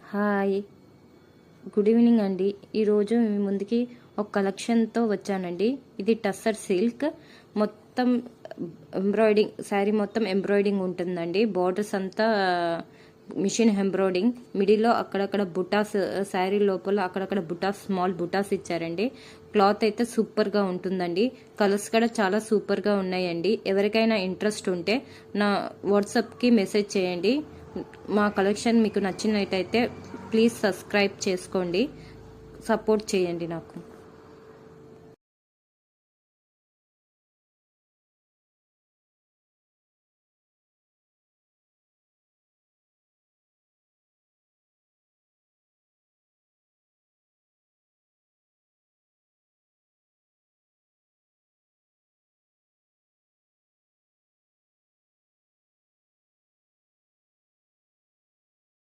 Hi, good evening అండి. ఈరోజు మీ ముందుకి ఒక కలెక్షన్తో వచ్చానండి. ఇది టస్సర్ సిల్క్, మొత్తం ఎంబ్రాయిడింగ్ శారీ మొత్తం ఎంబ్రాయిడింగ్ ఉంటుందండి. బార్డర్స్ అంతా మిషన్ ఎంబ్రాయిడింగ్, మిడిల్లో అక్కడక్కడ బుటాస్, శారీ లోపల అక్కడక్కడ బుటాస్, స్మాల్ బుటాస్ ఇచ్చారండి. క్లాత్ అయితే సూపర్గా ఉంటుందండి. కలర్స్ కూడా చాలా సూపర్గా ఉన్నాయండి. ఎవరికైనా ఇంట్రెస్ట్ ఉంటే నా వాట్సాప్కి మెసేజ్ చేయండి. మా కలెక్షన్ మీకు నచ్చినట్టయితే ప్లీజ్ సబ్స్క్రైబ్ చేసుకోండి, సపోర్ట్ చేయండి నాకు.